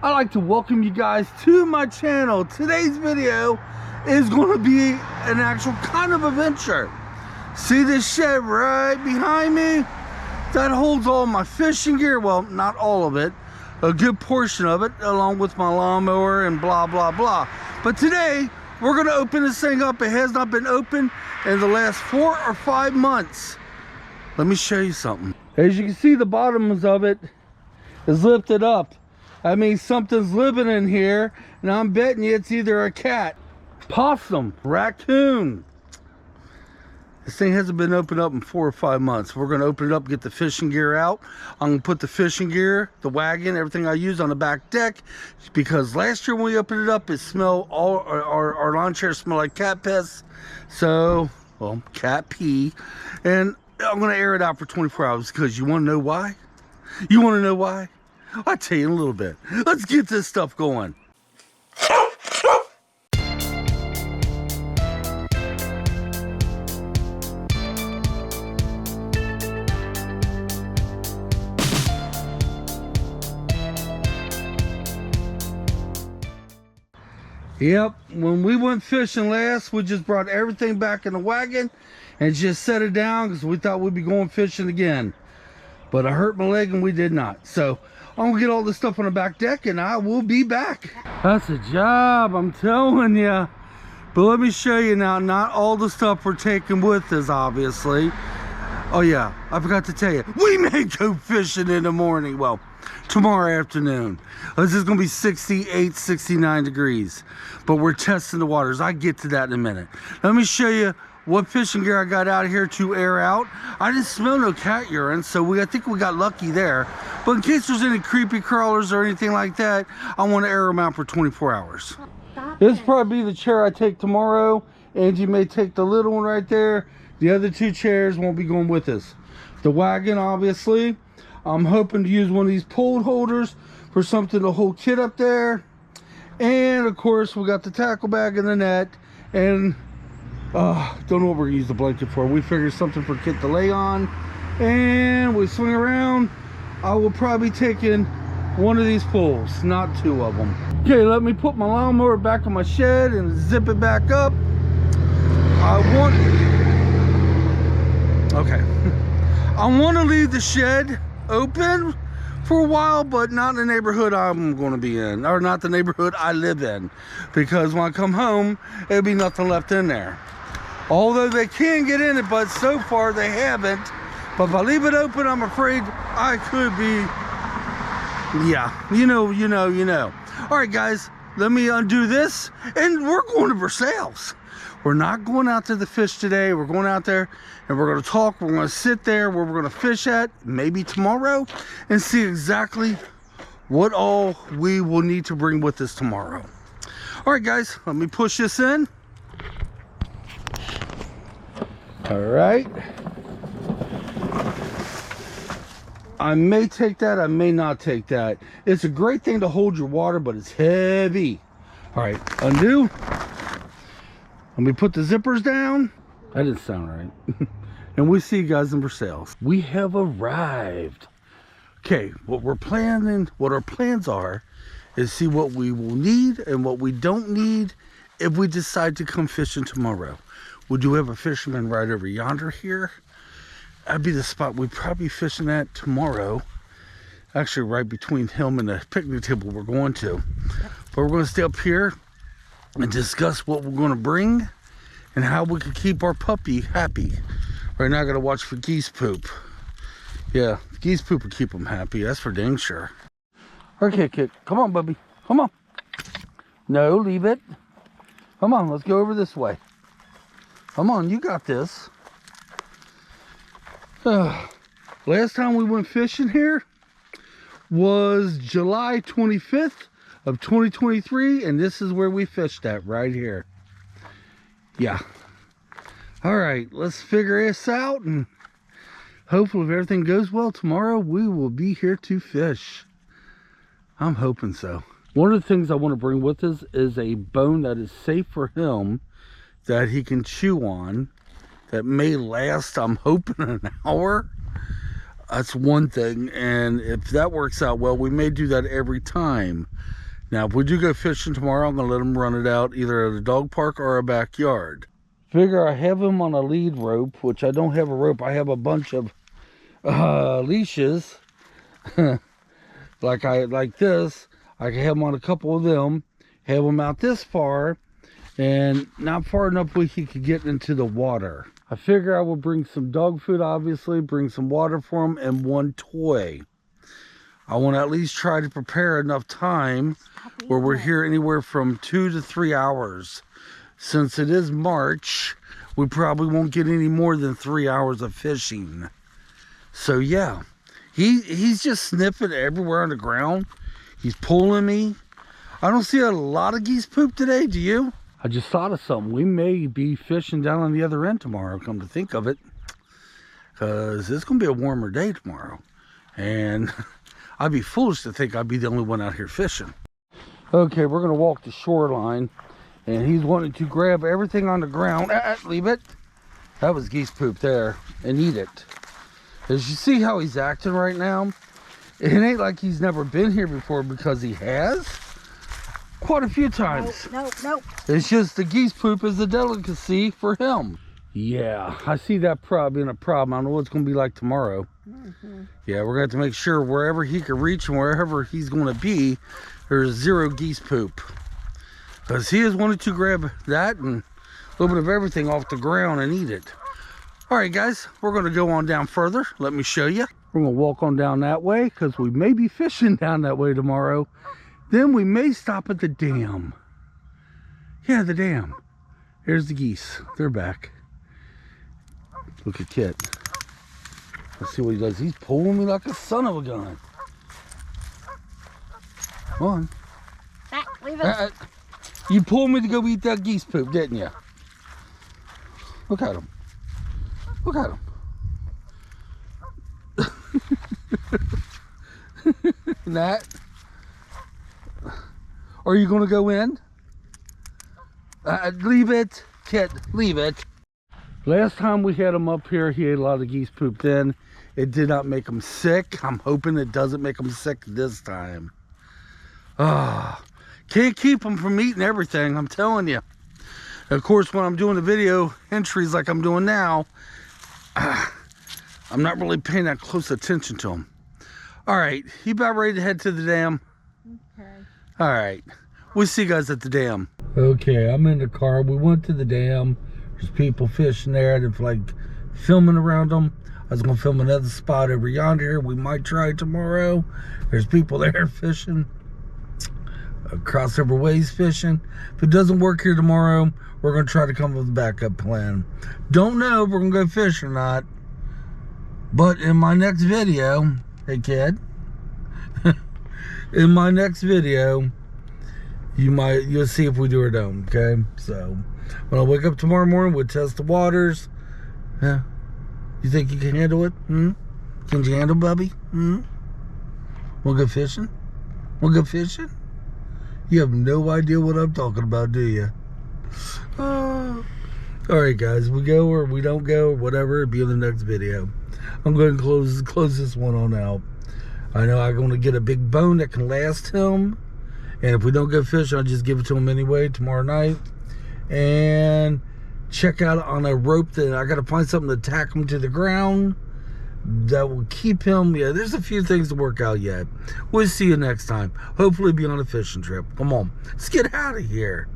I'd like to welcome you guys to my channel. Today's video is going to be an actual kind of adventure. See this shed right behind me? That holds all my fishing gear. Well, not all of it, a good portion of it, along with my lawnmower and blah blah blah. But today we're going to open this thing up. It has not been opened in the last 4 or 5 months. Let me show you something. As you can see, the bottoms of it is lifted up. I mean, something's living in here, and I'm betting you it's either a cat, possum, raccoon. This thing hasn't been opened up in 4 or 5 months. We're going to open it up, get the fishing gear out. I'm going to put the fishing gear, the wagon, everything I use on the back deck, because last year when we opened it up, it smelled, all our lawn chairs smell like cat piss. So, well, cat pee. And I'm going to air it out for 24 hours because you want to know why? You want to know why? I'll tell you in a little bit. Let's get this stuff going. Yep, when we went fishing last, we just brought everything back in the wagon and just set it down because we thought we'd be going fishing again. But I hurt my leg and we did not. So I'm gonna get all this stuff on the back deck and I will be back. That's a job, I'm telling you. But let me show you now, not all the stuff we're taking with us, obviously. Oh yeah, I forgot to tell you, we may go fishing in the morning. Well, tomorrow afternoon. This is gonna be 68, 69 degrees. But we're testing the waters. I'll get to that in a minute. Let me show you what fishing gear I got out here to air out. I didn't smell no cat urine, so I think we got lucky there. But in case there's any creepy crawlers or anything like that, I want to air them out for 24 hours. This will probably be the chair I take tomorrow. Angie may take the little one right there. The other 2 chairs won't be going with us. The wagon, obviously. I'm hoping to use one of these pole holders for something to hold Kit up there. And of course, we got the tackle bag and the net. And don't know what we're gonna use the blanket for. We figured something for Kit to lay on. And we swing around. I will probably be taking one of these poles, not 2 of them. Okay, let me put my lawnmower back in my shed and zip it back up. I want to leave the shed open for a while, but not in the neighborhood I'm going to be in, or not the neighborhood I live in, because when I come home, there'll be nothing left in there. Although they can get in it, but so far they haven't. But if I leave it open, I'm afraid I could be, yeah, you know. All right, guys, let me undo this, and we're going to Versailles. We're not going out to the fish today. We're going out there, and we're going to talk. We're going to sit there where we're going to fish at, maybe tomorrow, and see exactly what all we will need to bring with us tomorrow. All right, guys, let me push this in. All right. I may take that, I may not take that. It's a great thing to hold your water, but it's heavy. All right, undo. Let me put the zippers down. That didn't sound right. And we see you guys in Versailles. We have arrived. Okay, what we're planning, what our plans are, is see what we will need and what we don't need if we decide to come fishing tomorrow. We do have a fisherman right over yonder here. That'd be the spot we'd probably be fishing at tomorrow. Actually, right between him and the picnic table we're going to. But we're going to stay up here and discuss what we're going to bring and how we can keep our puppy happy. Right now I got to watch for geese poop. Yeah, geese poop will keep them happy. That's for dang sure. Okay, Kit, come on, Bubby. Come on. No, leave it. Come on, let's go over this way. Come on, you got this. Last time we went fishing here was July 25th of 2023, and this is where we fished at, right here. Yeah. All right, let's figure this out, and hopefully if everything goes well tomorrow, we will be here to fish. I'm hoping so. One of the things I want to bring with us is a bone that is safe for him, that he can chew on, that may last, I'm hoping, an hour. That's one thing, and if that works out well, we may do that every time. Now, if we do go fishing tomorrow, I'm gonna let him run it out either at a dog park or a backyard. Figure I have him on a lead rope, which I don't have a rope. I have a bunch of leashes, like this. I can have him on a couple of them, have him out this far, and not far enough where he could get into the water. I figure I will bring some dog food, obviously, bring some water for him, and one toy. I want to at least try to prepare enough time where we're here anywhere from 2 to 3 hours. Since it is March, we probably won't get any more than 3 hours of fishing. So yeah, he's just sniffing everywhere on the ground. He's pulling me. I don't see a lot of geese poop today, do you? I just thought of something. We may be fishing down on the other end tomorrow, come to think of it. Because it's going to be a warmer day tomorrow. And I'd be foolish to think I'd be the only one out here fishing. Okay, we're going to walk the shoreline. And he's wanting to grab everything on the ground. Leave it. That was geese poop there. And eat it. As you see how he's acting right now, it ain't like he's never been here before, because he has. Quite a few times. Nope. It's just the geese poop is a delicacy for him. Yeah, I see that being a problem. I don't know what it's going to be like tomorrow. Yeah, we're going to have to make sure wherever he can reach and wherever he's going to be, there's zero geese poop. Because he is wanting to grab that and a little bit of everything off the ground and eat it. All right, guys, we're going to go on down further. Let me show you. We're going to walk on down that way because we may be fishing down that way tomorrow. Then we may stop at the dam. Yeah, the dam. Here's the geese. They're back. Look at Kit. Let's see what he does. He's pulling me like a son of a gun. Come on. Back, leave it. You pulled me to go eat that geese poop, didn't you? Look at him. Look at him. Nat. Are you going to go in? Leave it. Kit, leave it. Last time we had him up here, he ate a lot of geese poop then. It did not make him sick. I'm hoping it doesn't make him sick this time. Can't keep him from eating everything, I'm telling you. Of course, when I'm doing the video entries like I'm doing now, I'm not really paying that close attention to him. All right, he about ready to head to the dam? Okay. All right, we'll see you guys at the dam. Okay, I'm in the car. We went to the dam. There's people fishing there. They're like filming around them. I was gonna film another spot over yonder. We might try tomorrow. There's people there fishing. Crossover ways fishing. If it doesn't work here tomorrow, we're gonna try to come up with a backup plan. Don't know if we're gonna go fish or not. But in my next video, hey kid, in my next video, you'll see if we do or don't. Okay, so when I wake up tomorrow morning, we'll test the waters. Yeah, you think you can handle it? Can you handle, Bubby? We'll go fishing. We'll go fishing. You have no idea what I'm talking about, do you? All right, guys, we go or we don't go, or whatever. It'll be in the next video. I'm going to close this one on out. I know I'm going to get a big bone that can last him. And if we don't go fish, I'll just give it to him anyway tomorrow night. And check out on a rope that I got to find something to tack him to the ground that will keep him. Yeah, there's a few things to work out yet. We'll see you next time. Hopefully be on a fishing trip. Come on, let's get out of here.